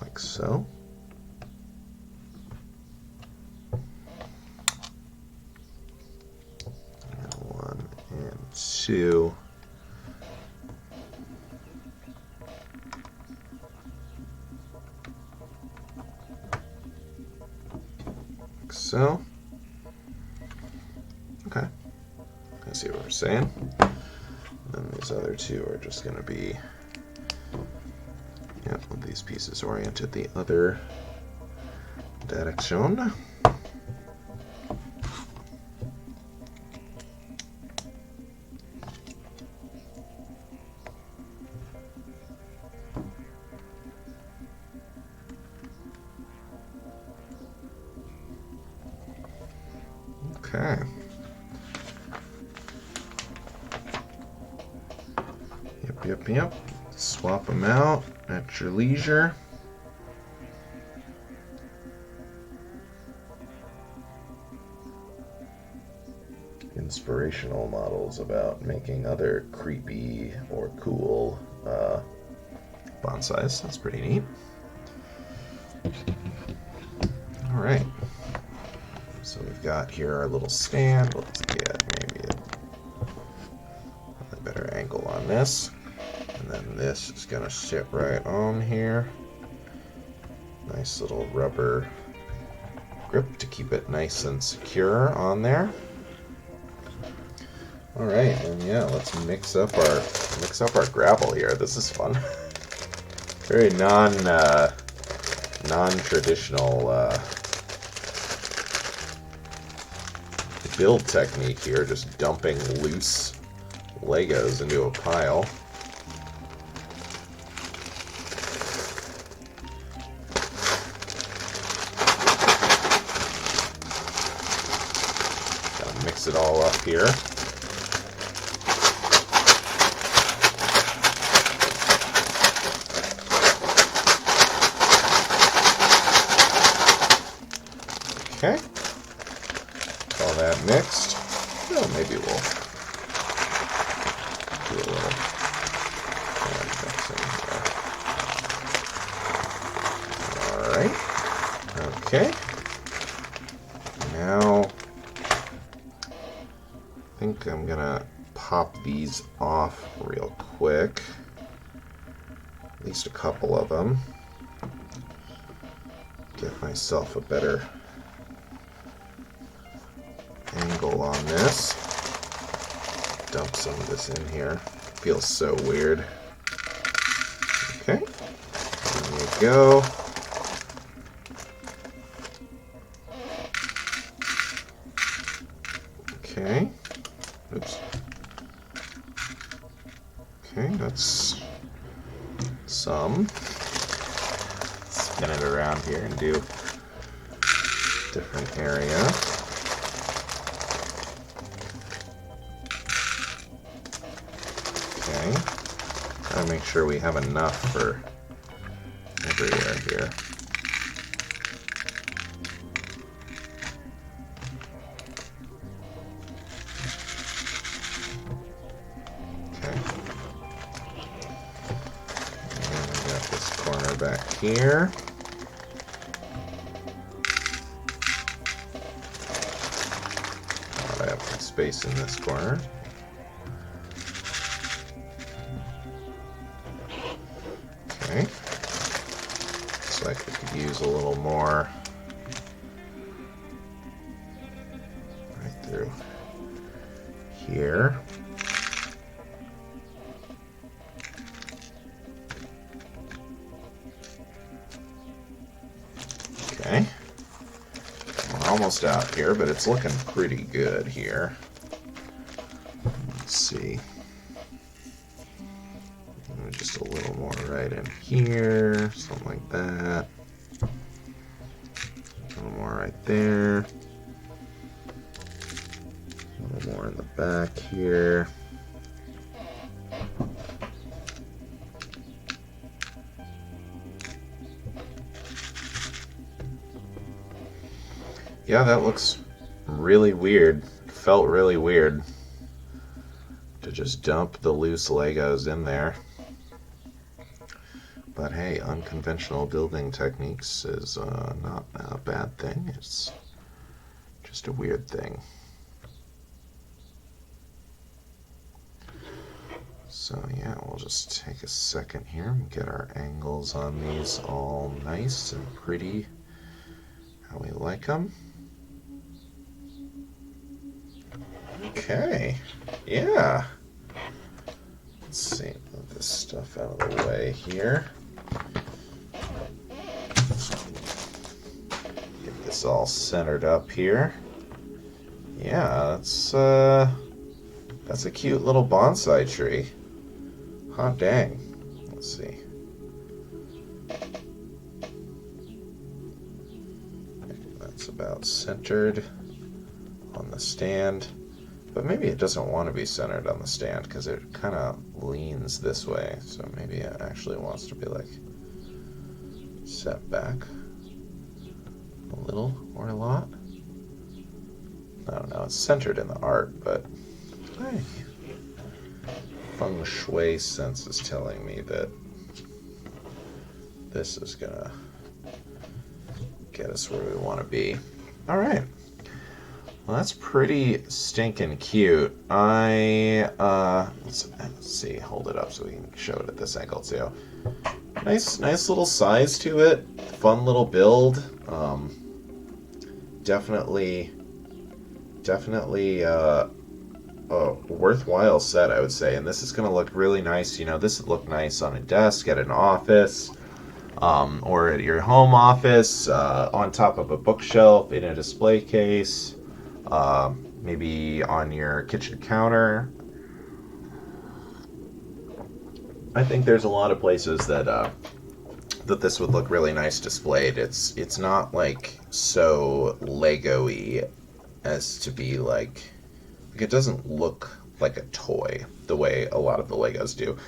like so. And 1 and 2. Like so. Okay. I see what we're saying. And then these other two are just going to be, with these pieces oriented the other direction. Okay. Yep. Swap them out at your leisure. Inspirational models about making other creepy or cool bonsais. That's pretty neat. All right. So we've got here our little stand. Let's get maybe a better angle on this. And then this is going to sit right on here. Nice little rubber grip to keep it nice and secure on there. All right, and yeah, let's mix up our gravel here. This is fun. Very non-traditional build technique here. Just dumping loose Legos into a pile. Gotta mix it all up here. Okay, all that mixed. Well, maybe we'll do a little hand mixing here. All right. Okay. Now, I think I'm gonna pop these off real quick. At least a couple of them. Get myself a better angle on this. Dump some of this in here. Feels so weird. Okay. There you go. Okay. Oops. Okay, that's some. Spin it around here and do different area. Gotta make sure we have enough for everywhere here. Okay. And we got this corner back here. I have some space in this corner. Okay. Looks like we could use a little more right through here. almost out here, but it's looking pretty good here. Let's see. Just a little more right in here, something like that. A little more right there. A little more in the back here. Yeah, that looks really weird. Felt really weird to just dump the loose Legos in there. But hey, unconventional building techniques is not a bad thing. It's just a weird thing. So yeah, we'll just take a second here and get our angles on these all nice and pretty, how we like them. Okay, yeah. Let's see, move this stuff out of the way here. Get this all centered up here. Yeah, that's a cute little bonsai tree. Hot dang. Let's see. That's about centered on the stand. But maybe it doesn't want to be centered on the stand because it kind of leans this way. So maybe it actually wants to be like set back a little or a lot. I don't know. It's centered in the art, but hey, feng shui sense is telling me that this is gonna get us where we want to be. All right. Well, that's pretty stinking cute. Let's see, hold it up so we can show it at this angle too. Nice little size to it. Fun little build. Definitely a worthwhile set, I would say. And this is going to look really nice. You know, this would look nice on a desk at an office, or at your home office, on top of a bookshelf, in a display case. Maybe on your kitchen counter. I think there's a lot of places that this would look really nice displayed. It's not like so Lego-y as to be like it doesn't look like a toy the way a lot of the Legos do.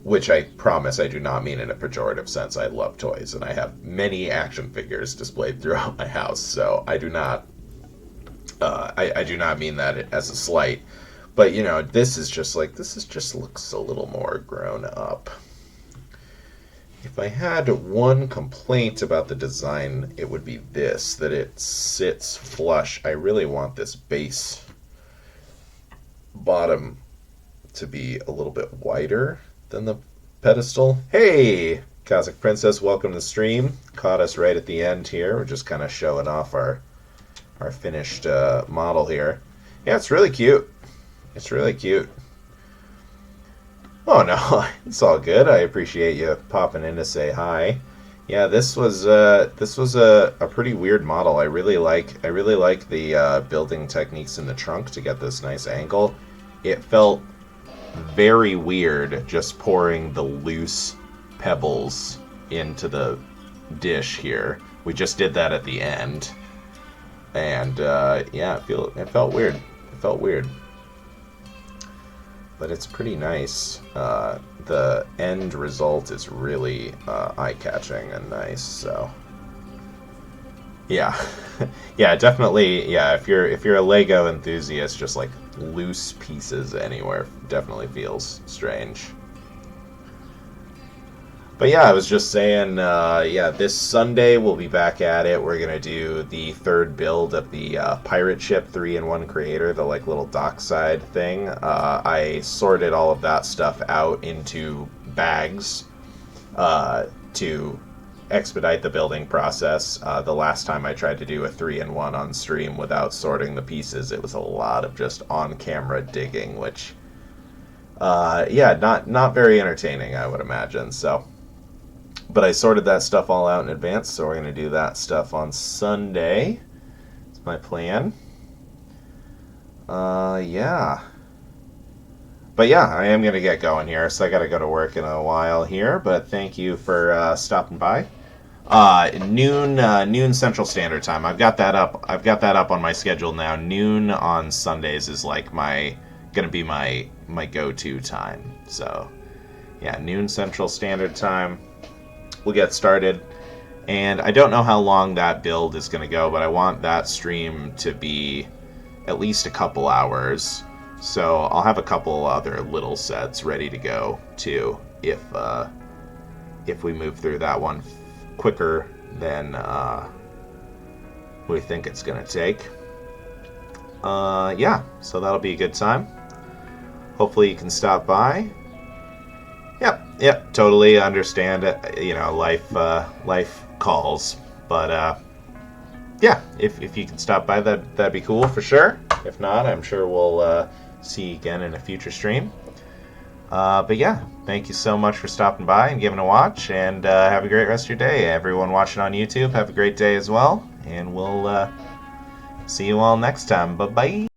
Which I promise I do not mean in a pejorative sense. I love toys and I have many action figures displayed throughout my house, so I do not I do not mean that as a slight, but you know, this just looks a little more grown up. If I had one complaint about the design, it would be this, that it sits flush. I really want this base bottom to be a little bit wider than the pedestal. Hey, Kazakh Princess, welcome to the stream. Caught us right at the end here. We're just kind of showing off our finished model here. Yeah, it's really cute. It's really cute. Oh no, it's all good. I appreciate you popping in to say hi. Yeah, this was a pretty weird model. I really like the building techniques in the trunk to get this nice angle. It felt very weird just pouring the loose pebbles into the dish here. We just did that at the end. And yeah, it felt weird. It felt weird. But it's pretty nice. The end result is really eye-catching and nice. So yeah, yeah, definitely. Yeah, if you're a Lego enthusiast, just like loose pieces anywhere definitely feels strange. But yeah, I was just saying, yeah, this Sunday we'll be back at it. We're going to do the third build of the pirate ship 3-in-1 creator, the like little dockside thing. I sorted all of that stuff out into bags to expedite the building process. The last time I tried to do a 3-in-1 on stream without sorting the pieces, it was a lot of just on-camera digging, which, yeah, not very entertaining, I would imagine, so... But I sorted that stuff all out in advance, so we're going to do that stuff on Sunday. It's my plan. Yeah. But yeah, I am going to get going here, so I got to go to work in a while here. But thank you for stopping by. Noon Central Standard Time. I've got that up. I've got that up on my schedule now. Noon on Sundays is like gonna be my go-to time. So yeah, noon Central Standard Time. We'll get started. And I don't know how long that build is gonna go, but I want that stream to be at least a couple hours. So I'll have a couple other little sets ready to go too if we move through that one quicker than we think it's going to take. Yeah, so that'll be a good time. Hopefully you can stop by. Yep, totally understand it. You know, life calls. But yeah, if you can stop by, that'd be cool for sure. If not, I'm sure we'll see you again in a future stream. But yeah, thank you so much for stopping by and giving a watch, and have a great rest of your day. Everyone watching on YouTube, have a great day as well, and we'll see you all next time. Bye-bye.